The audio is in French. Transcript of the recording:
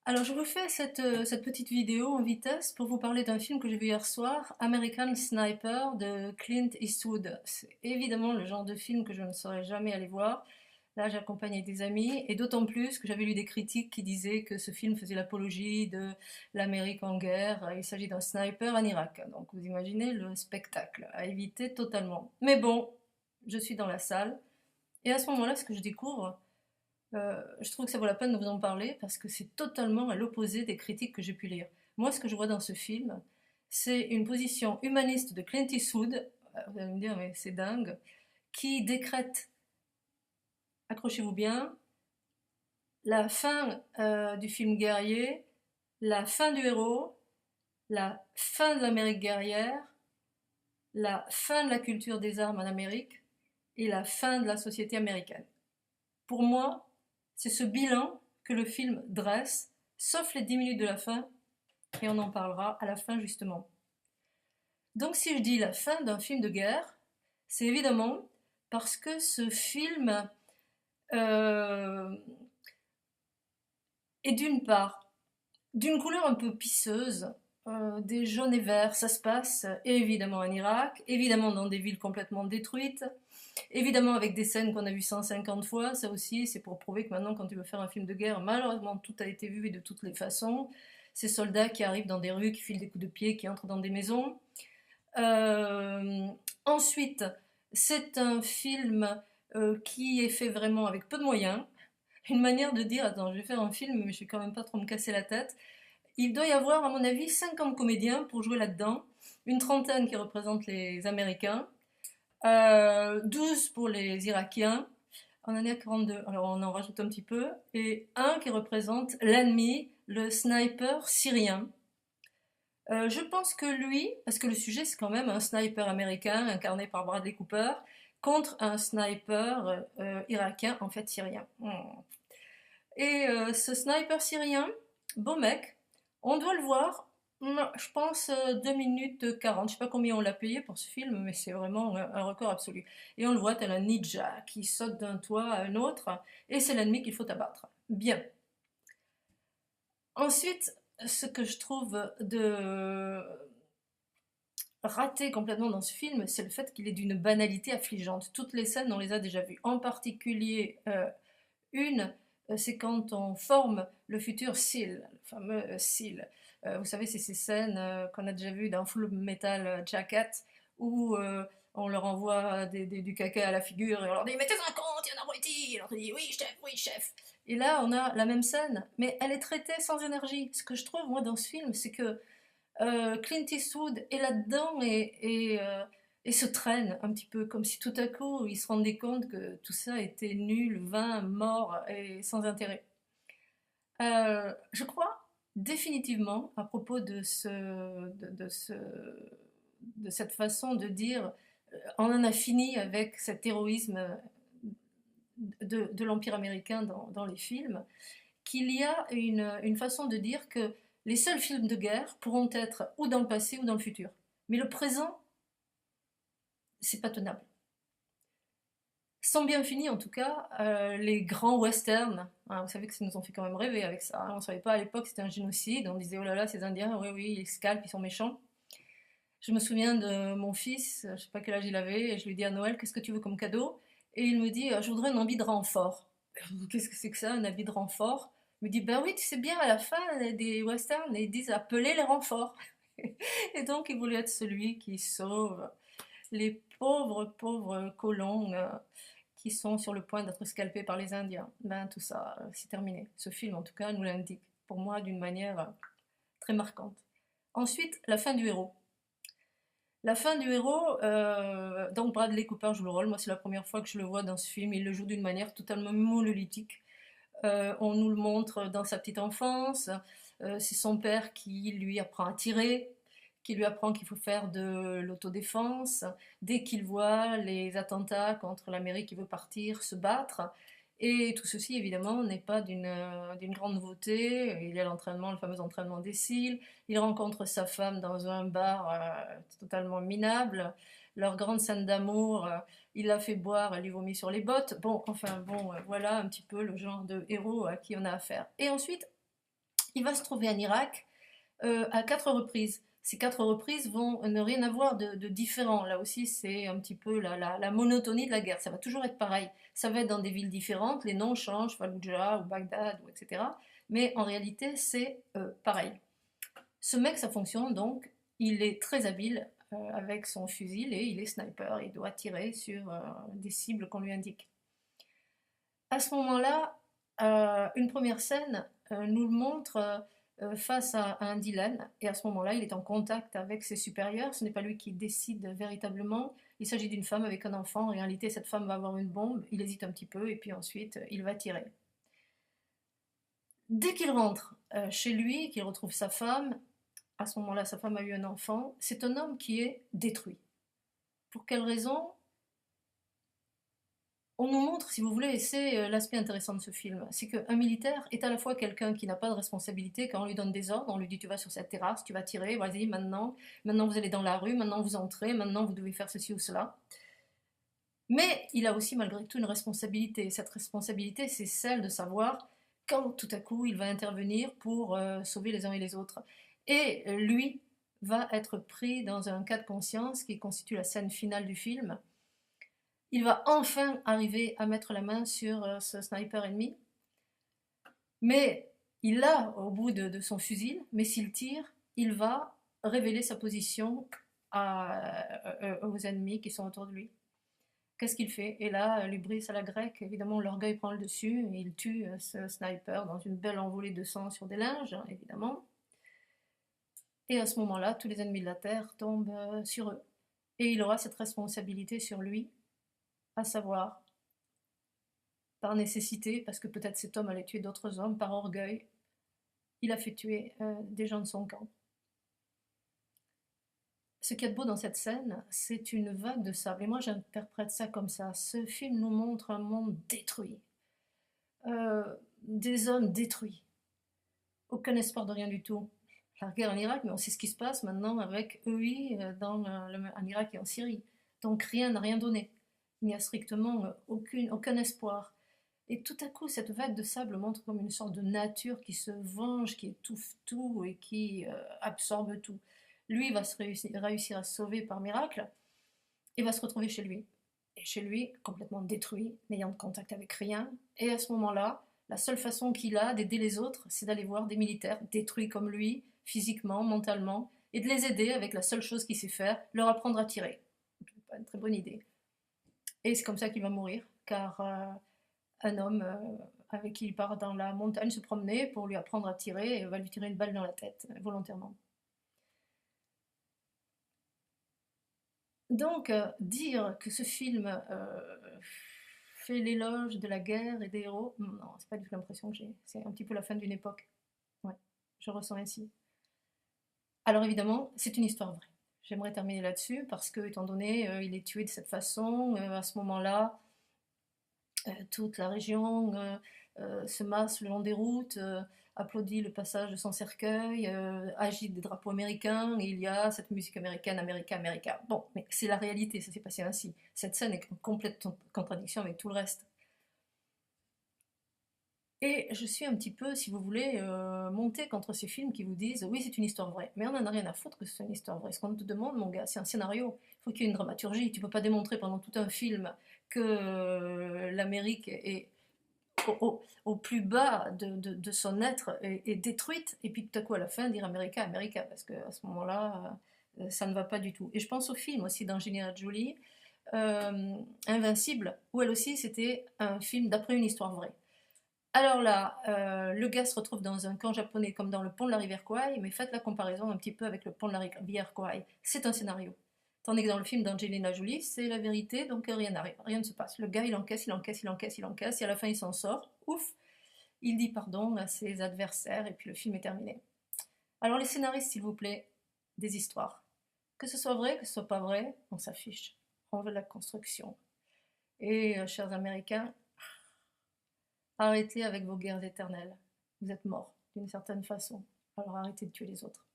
Alors, je vous fais cette petite vidéo en vitesse pour vous parler d'un film que j'ai vu hier soir, American Sniper de Clint Eastwood. C'est évidemment le genre de film que je ne saurais jamais aller voir. Là, j'accompagnais des amis, et d'autant plus que j'avais lu des critiques qui disaient que ce film faisait l'apologie de l'Amérique en guerre. Il s'agit d'un sniper en Irak. Donc, vous imaginez le spectacle à éviter totalement. Mais bon, je suis dans la salle, et à ce moment-là, ce que je découvre, je trouve que ça vaut la peine de vous en parler parce que c'est totalement à l'opposé des critiques que j'ai pu lire. Moi, ce que je vois dans ce film, c'est une position humaniste de Clint Eastwood, vous allez me dire, mais c'est dingue, qui décrète, accrochez-vous bien, la fin du film guerrier, la fin du héros, la fin de l'Amérique guerrière, la fin de la culture des armes en Amérique et la fin de la société américaine. Pour moi, c'est ce bilan que le film dresse, sauf les 10 minutes de la fin, et on en parlera à la fin justement. Donc si je dis la fin d'un film de guerre, c'est évidemment parce que ce film euh, est d'une part d'une couleur un peu pisseuse, des jaunes et verts, ça se passe évidemment en Irak, évidemment dans des villes complètement détruites, évidemment avec des scènes qu'on a vues 150 fois, ça aussi c'est pour prouver que maintenant quand tu veux faire un film de guerre, malheureusement tout a été vu et de toutes les façons. Ces soldats qui arrivent dans des rues, qui filent des coups de pied, qui entrent dans des maisons. Euh, Ensuite, c'est un film qui est fait vraiment avec peu de moyens. Une manière de dire, attends, je vais faire un film, mais je vais quand même pas trop me casser la tête. Il doit y avoir, à mon avis, 50 comédiens pour jouer là-dedans, une trentaine qui représentent les Américains, 12 pour les Irakiens, on en est à 42, alors on en rajoute un petit peu, et un qui représente l'ennemi, le sniper syrien. Je pense que lui, parce que le sujet c'est quand même un sniper américain incarné par Bradley Cooper, contre un sniper irakien, en fait syrien. Et ce sniper syrien, beau mec, on doit le voir, je pense 2 minutes 40. Je sais pas combien on l'a payé pour ce film, mais c'est vraiment un record absolu. Et on le voit tel un ninja qui saute d'un toit à un autre, et c'est l'ennemi qu'il faut abattre. Bien. Ensuite, ce que je trouve de raté complètement dans ce film, c'est le fait qu'il est d'une banalité affligeante. Toutes les scènes, on les a déjà vues. En particulier, une, c'est quand on forme le futur SEAL, le fameux SEAL. Vous savez, c'est ces scènes qu'on a déjà vues dans Full Metal Jacket, où on leur envoie du caca à la figure et on leur dit mettez un compte, il y en a abruti. Et on leur dit oui chef, oui chef. Et là, on a la même scène, mais elle est traitée sans énergie. Ce que je trouve, moi, dans ce film, c'est que Clint Eastwood est là-dedans et se traîne un petit peu, comme si tout à coup il se rendait compte que tout ça était nul, vain, mort et sans intérêt. Je crois définitivement, à propos de cette façon de dire on en a fini avec cet héroïsme de l'Empire américain dans les films, qu'il y a une façon de dire que les seuls films de guerre pourront être ou dans le passé ou dans le futur. Mais le présent, c'est pas tenable. Sans bien fini, en tout cas, les grands westerns, hein, vous savez que ça nous ont fait quand même rêver avec ça. Hein, on ne savait pas à l'époque que c'était un génocide. On disait, oh là là, ces Indiens, oui, oui, ils scalpent, ils sont méchants. Je me souviens de mon fils, je ne sais pas quel âge il avait, et je lui dis à Noël, qu'est-ce que tu veux comme cadeau? Et il me dit, je voudrais un habit de renfort. Qu'est-ce que c'est que ça, un habit de renfort? Il me dit, ben oui, tu sais bien, à la fin des westerns, ils disent appeler les renforts. Et donc, il voulait être celui qui sauve les pauvres, pauvres colons qui sont sur le point d'être scalpés par les Indiens. Ben, tout ça, c'est terminé. Ce film, en tout cas, nous l'indique, pour moi, d'une manière très marquante. Ensuite, la fin du héros. La fin du héros, donc Bradley Cooper joue le rôle. Moi, c'est la première fois que je le vois dans ce film. Il le joue d'une manière totalement monolithique. On nous le montre dans sa petite enfance. C'est son père qui lui apprend à tirer, qui lui apprend qu'il faut faire de l'autodéfense. Dès qu'il voit les attentats contre l'Amérique qui veut partir, se battre. Et tout ceci, évidemment, n'est pas d'une grande nouveauté. Il y a l'entraînement, le fameux entraînement des cils. Il rencontre sa femme dans un bar totalement minable. Leur grande scène d'amour, il la fait boire, elle lui vomit sur les bottes. Bon, enfin bon, voilà un petit peu le genre de héros à qui on a affaire. Et ensuite, il va se trouver en Irak à 4 reprises. Ces 4 reprises vont ne rien avoir de différent. Là aussi, c'est un petit peu la monotonie de la guerre. Ça va toujours être pareil. Ça va être dans des villes différentes, les noms changent, Fallujah ou Bagdad, ou etc. Mais en réalité, c'est pareil. Ce mec, ça fonctionne donc. Il est très habile avec son fusil et il est sniper. Il doit tirer sur des cibles qu'on lui indique. À ce moment-là, une première scène nous le montre face à un Dylan, et à ce moment-là, il est en contact avec ses supérieurs. Ce n'est pas lui qui décide véritablement. Il s'agit d'une femme avec un enfant. En réalité, cette femme va avoir une bombe. Il hésite un petit peu, et puis ensuite, il va tirer. Dès qu'il rentre chez lui, qu'il retrouve sa femme, à ce moment-là, sa femme a eu un enfant. C'est un homme qui est détruit. Pour quelle raison? On nous montre, si vous voulez, et c'est l'aspect intéressant de ce film, c'est qu'un militaire est à la fois quelqu'un qui n'a pas de responsabilité. Quand on lui donne des ordres, on lui dit tu vas sur cette terrasse, tu vas tirer, vas-y maintenant, maintenant vous allez dans la rue, maintenant vous entrez, maintenant vous devez faire ceci ou cela. Mais il a aussi malgré tout une responsabilité. Cette responsabilité, c'est celle de savoir quand tout à coup il va intervenir pour sauver les uns et les autres. Et lui va être pris dans un cas de conscience qui constitue la scène finale du film. Il va enfin arriver à mettre la main sur ce sniper ennemi, mais il l'a au bout de son fusil, mais s'il tire, il va révéler sa position aux ennemis qui sont autour de lui. Qu'est-ce qu'il fait? Et là, l'hubris à la grecque, évidemment, l'orgueil prend le dessus, et il tue ce sniper dans une belle envolée de sang sur des linges, évidemment. Et à ce moment-là, tous les ennemis de la Terre tombent sur eux. Et il aura cette responsabilité sur lui, à savoir par nécessité, parce que peut-être cet homme allait tuer d'autres hommes, par orgueil, il a fait tuer des gens de son camp. Ce qu'il y a de beau dans cette scène, c'est une vague de sable. Et moi, j'interprète ça comme ça. Ce film nous montre un monde détruit, euh, des hommes détruits, aucun espoir de rien du tout. La guerre en Irak, mais on sait ce qui se passe maintenant avec EI en Irak et en Syrie. Donc rien n'a rien donné. Il n'y a strictement aucun espoir. Et tout à coup, cette vague de sable montre comme une sorte de nature qui se venge, qui étouffe tout et qui absorbe tout. Lui va réussir à se sauver par miracle et va se retrouver chez lui. Et chez lui, complètement détruit, n'ayant de contact avec rien. Et à ce moment-là, la seule façon qu'il a d'aider les autres, c'est d'aller voir des militaires détruits comme lui, physiquement, mentalement, et de les aider avec la seule chose qu'il sait faire, leur apprendre à tirer. Pas une très bonne idée. Et c'est comme ça qu'il va mourir, car un homme avec qui il part dans la montagne se promener pour lui apprendre à tirer et va lui tirer une balle dans la tête, volontairement. Donc, dire que ce film fait l'éloge de la guerre et des héros, non, c'est pas du tout l'impression que j'ai. C'est un petit peu la fin d'une époque. Ouais, je ressens ainsi. Alors évidemment, c'est une histoire vraie. J'aimerais terminer là-dessus parce que, étant donné, il est tué de cette façon, à ce moment-là, toute la région se masse le long des routes, applaudit le passage de son cercueil, agite des drapeaux américains, et il y a cette musique américaine, America, America. Bon, mais c'est la réalité, ça s'est passé ainsi. Cette scène est en complète contradiction avec tout le reste. Et je suis un petit peu, si vous voulez, montée contre ces films qui vous disent oui, c'est une histoire vraie. Mais on n'en a rien à foutre que ce soit une histoire vraie. Ce qu'on te demande, mon gars, c'est un scénario. Il faut qu'il y ait une dramaturgie. Tu peux pas démontrer pendant tout un film que l'Amérique est au plus bas de son être est détruite, et puis tout à coup à la fin dire America, America, parce qu'à ce moment-là, ça ne va pas du tout. Et je pense au film aussi d'Angelina Jolie, Invincible, où elle aussi c'était un film d'après une histoire vraie. Alors là, le gars se retrouve dans un camp japonais comme dans le pont de la rivière Kwai, mais faites la comparaison un petit peu avec le pont de la rivière Kwai. C'est un scénario. Tandis que dans le film d'Angelina Jolie, c'est la vérité, donc rien n'arrive, rien ne se passe. Le gars, il encaisse, il encaisse, il encaisse, il encaisse, et à la fin, il s'en sort. Ouf, il dit pardon à ses adversaires, et puis le film est terminé. Alors les scénaristes, s'il vous plaît, des histoires. Que ce soit vrai, que ce soit pas vrai, on s'affiche. On veut de la construction. Et, chers Américains, arrêtez avec vos guerres éternelles. Vous êtes morts, d'une certaine façon. Alors arrêtez de tuer les autres.